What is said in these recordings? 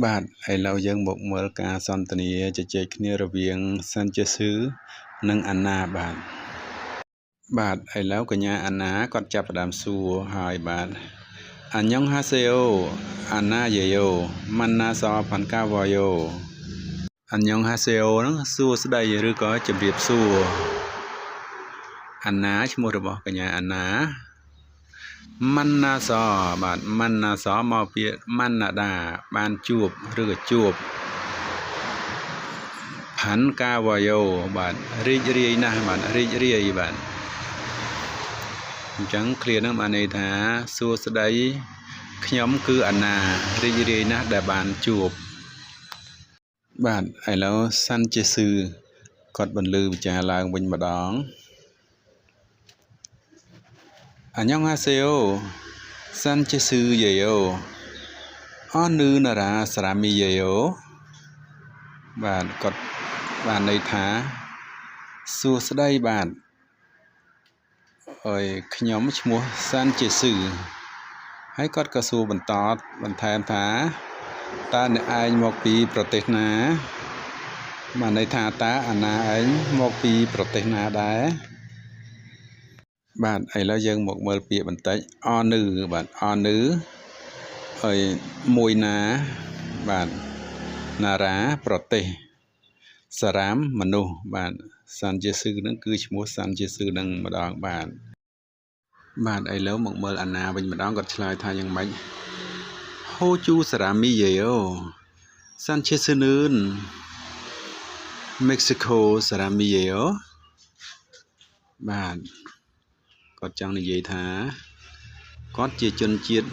បាទឥឡូវយើងមកមើលការសន្ទនាជជែកគ្នារវាងសាន់ជេស៊ឺនិងអាណាបាទឥឡូវកញ្ញាអាណាគាត់ចាប់ផ្ដើមសួរហើយបាទអាញ៉ុងហាសេអូអាណាយេយ៉ូម៉ាន់ណាសផាន់កាវ៉ាយ៉ូអាញ៉ុងហាសេអូហ្នឹងសួស្ដីឬក៏ជម្រាបសួរអាណាឈ្មោះរបស់កញ្ញាអាណាម៉ាន់ណាសបាទម៉ាន់ណាសមកពាក្យម៉ាន់ណាដាបានជួបឬក៏ជួបផាន់កាវ៉ាយ៉ូបាទរីករាយណាស់បាទរីករាយបាទអញ្ចឹងឃ្លាហ្នឹងបានន័យថាសួស្ដីខ្ញុំគឺអាណារីករាយណាស់ដែលបានជួបបាទឥឡូវសាន់ជេស៊ឺគាត់បន្លឺវិចារឡើងវិញម្ដងអាញ៉ុងហាសេអូសាន់ជេស៊ឺយេយ៉ូអនឺណារ៉ាសារ៉ាមីយេយ៉ូបាទគាត់បានន័យថាសួស្ដីបាទអើយខ្ញុំឈ្មោះសាន់ជេស៊ឺហើយគាត់ក៏សួរបន្តបន្ថែមថាតើអ្នកឯងមកពីប្រទេសណាបានន័យថាតើអាណាឯងមកពីប្រទេសណាដែរបាទឥឡូវយើងមកមើលពាក្យបន្តិចអនឺបាទអនឺហើយមួយណាបាទណារ៉ាប្រទេសសារ៉ាមមនុស្សបាទសាន់ជេស៊ឺហ្នឹងគឺឈ្មោះសាន់ជេស៊ឺហ្នឹងម្ដងបាទឥឡូវមកមើលអាណាវិញម្ដងគាត់ឆ្លើយថាយ៉ាងម៉េចហូជូសារ៉ាមីយេអូសាន់ជេស៊ឺនឿនមិចស៊ីកូសារ៉ាមីយេអូបាទគាត់ចង់និយាយថាគាត់ជាជនជាតិ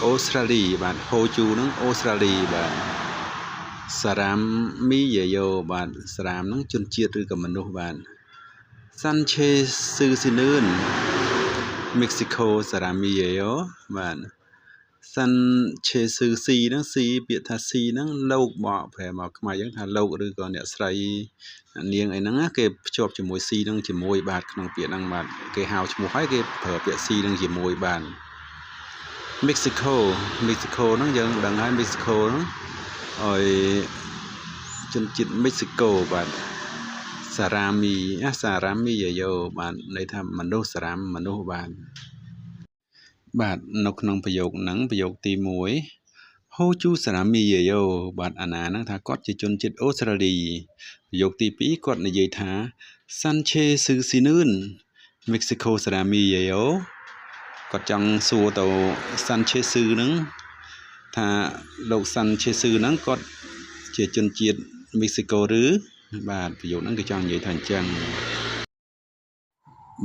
អូស្ត្រាលីបាទហូជូហ្នឹងអូស្ត្រាលីបាទសារ៉ាមីយេយ៉ូបាទសារ៉ាមហ្នឹងជនជាតិឬក៏មនុស្សបាទសាន់ឆេស៊ឺស៊ីនឿនមិចស៊ីកូសារ៉ាមីយេយ៉ូបាទសាន់ឆេស៊ឺស៊ីហ្នឹងស៊ីពាក្យថាស៊ីហ្នឹងលោកបកប្រែមកខ្មែរយើងថាលោកឬក៏អ្នកស្រីនាងអីហ្នឹងគេភ្ជាប់ជាមួយស៊ីហ្នឹងជាមួយបាទក្នុងពាក្យហ្នឹងបាទគេហៅឈ្មោះហើយគេប្រើពាក្យស៊ីហ្នឹងជាមួយបាទមិចស៊ីកូហ្នឹងយើងដឹងហើយមិចស៊ីកូហ្នឹងអើយជនជាតិមិចស៊ីកូបាទសារ៉ាមីយេយ៉ូបាទន័យថាមនុស្សសារ៉ាមមនុស្សបាទនៅក្នុងប្រយោគហ្នឹងប្រយោគទី1ហូជូសារ៉ាមីយេយ៉ូបាទអាណាហ្នឹងថាគាត់ជាជនជាតិអូស្ត្រាលីប្រយោគទី2គាត់និយាយថាសាន់ឆេស៊ឺស៊ីនឿនមិចស៊ីកូសារ៉ាមីយេយ៉ូគាត់ចង់សួរទៅសាន់ឆេស៊ឺហ្នឹងថាលោកសាន់ឆេស៊ឺហ្នឹងគាត់ជាជនជាតិមិចស៊ីកូឬបាទប្រយោគហ្នឹងគេចង់និយាយថាអញ្ចឹង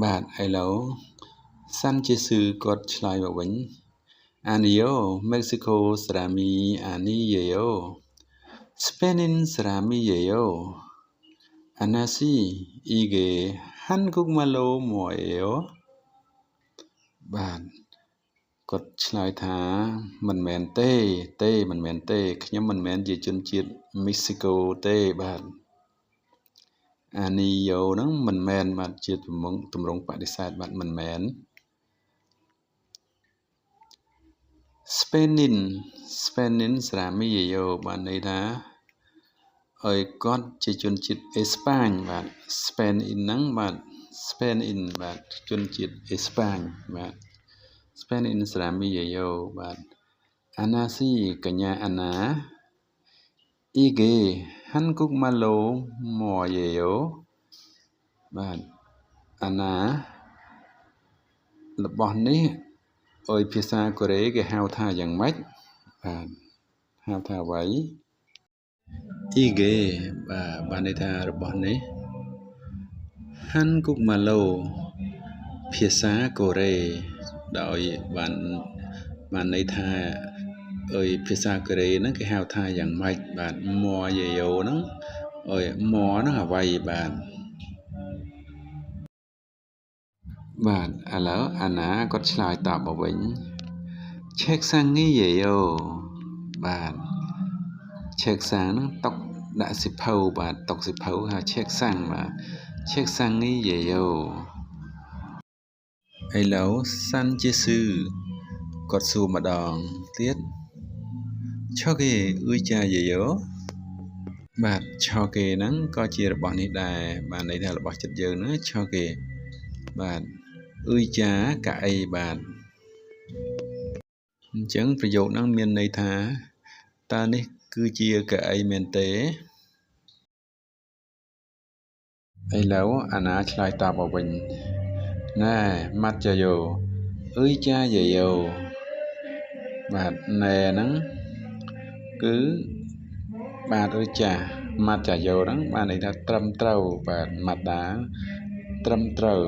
បាទឥឡូវសាន់ជេស៊ឺគាត់ឆ្លើយមកវិញអានីយ៉ូមិចស៊ីកូសារ៉ាមីអានីយេយ៉ូស្ពេនិនសារ៉ាមីយេយ៉ូអាណាស៊ីអ៊ីហ្គេហាន់គុកម៉ាឡូម៉ូអេយ៉ូបាទគាត់ឆ្លើយថាមិនមែនទេមិនមែនទេខ្ញុំមិនមែនជាជនជាតិមិចស៊ីកូទេបាទអានីយ៉ូហ្នឹងមិនមែនបាទជាទម្រង់បដិសេធបាទមិនមែនស្ពេនិនសារ៉ាមីយេយ៉ូបាទន័យថាឲ្យគាត់ជាជនជាតិអេស្ប៉ាញបាទស្ពេនិនហ្នឹងបាទស្ពេនិនបាទជនជាតិអេស្ប៉ាញបាទស្ពេនិនសារ៉ាមីយេយ៉ូបាទអាណាស៊ីកញ្ញាអាណាអ៊ីហ្គេហាន់គុកម៉ាឡូម៉ូយេយ៉ូបាទអាណារបស់នេះអើយភាសាកូរ៉េគេហៅថាយ៉ាងម៉េចបាទហៅថាអ្វីអ៊ីហ្គេបាទន័យថារបស់នេះហាន់គុកម៉ាឡូភាសាកូរ៉េដោយបានន័យថាភាសាកូរ៉េហ្នឹងគេហៅថាយ៉ាងម៉េចបាទម៉ូយេយ៉ូហ្នឹងម៉ូហ្នឹងអ្វីបាទឥឡូវអាណាគាត់ឆ្លើយតបមកវិញឆេកសាំងីយេយ៉ូបាទឆេកសាំងហ្នឹងតុកដាក់សិភៅបាទតុកសិភៅហៅឆេកសាំងបាទឆេកសាំងីយេយ៉ូឥឡូវសាន់ជេស៊ឺគាត់សួរម្ដងទៀត ឆោកេអ៊ុយចាយាយោបាទឆោកេហ្នឹងក៏ជារបស់នេះដែរបាទន័យថារបស់ចិត្តយើងណាឆោកេបាទអ៊ុយចាកៅអីបាទអញ្ចឹងប្រយោគហ្នឹងមានន័យថាតើនេះគឺជាកៅអីមែនទេឥឡូវអាណាឆ្លើយតបមកវិញណែម៉ាត់ចាយោអ៊ុយចាយាយោបាទណែហ្នឹងគឺបាទឬចាម៉ាត់ចាយោហ្នឹងបានន័យថាត្រឹមត្រូវបាទម៉ាត់ដាត្រឹមត្រូវ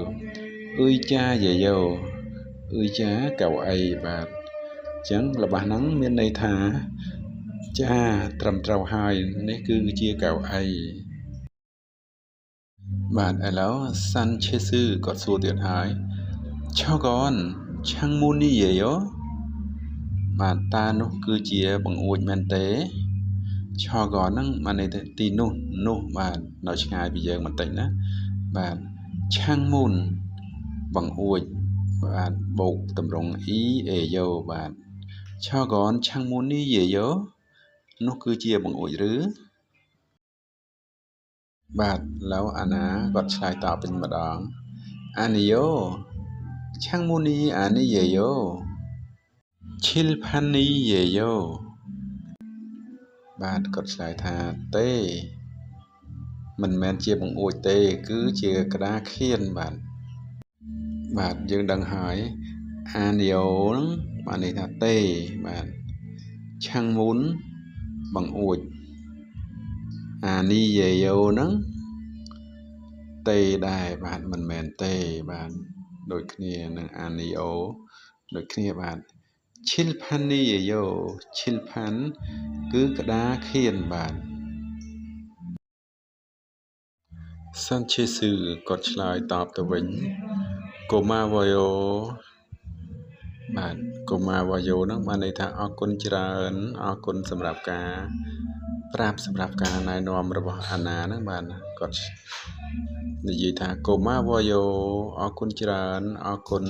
អ៊ុយចាយាយោអ៊ុយចាកៅអីបាទអញ្ចឹងរបស់ហ្នឹងមានន័យថាចាត្រឹមត្រូវហើយនេះគឺជាកៅអីបាទឥឡូវសាន់ឆេស៊ឺគាត់សួរទៀតហើយឆោកនឆាំងមូនីយាយោបាទតានោះគឺជាបង្អួចមែនទេឆោកនហ្នឹងបានន័យថាទីនោះបាទនៅឆ្ងាយពីយើងបន្តិចណាបាទឆាំងមូនបង្អួចបាទបូកតម្រងអ៊ីអេយ៉ូបាទឆោកនឆាំងមូនីយាយ៉ូនោះគឺជាបង្អួចឬបាទแล้วអាណាគាត់ឆ្លើយតបវិញម្ដងអានីយ៉ូឆាំងមូនីអានីយាយ៉ូឈិលផានីយាយ៉ូបាទគាត់ឆ្លើយថាទេមិនមែនជាបង្អួចទេគឺជាក្តារខៀនបាទយើងដឹងហើយអានីយ៉ូហ្នឹងបានន័យថាទេបាទឆាំងមូនបង្អួចអានីយាយ៉ូហ្នឹងទេដែរបាទមិនមែនទេបាទដូចគ្នានឹងអានីអូដូចគ្នាបាទឈិលផានីយាយ៉ូឈិលផាន់គឺក្តារខៀនបាទសាន់ឆេស៊ឺគាត់ឆ្លើយតបទៅវិញកូម៉ាវ៉ាយ៉ូបាទកូម៉ាវ៉ាយ៉ូហ្នឹងបានន័យថាអរគុណច្រើនអរគុណសម្រាប់ការប្រាប់សម្រាប់ការណែនាំរបស់អាណាហ្នឹងបាទគាត់និយាយថាកូម៉ាវ៉ាយ៉ូអរគុណច្រើនអរគុណ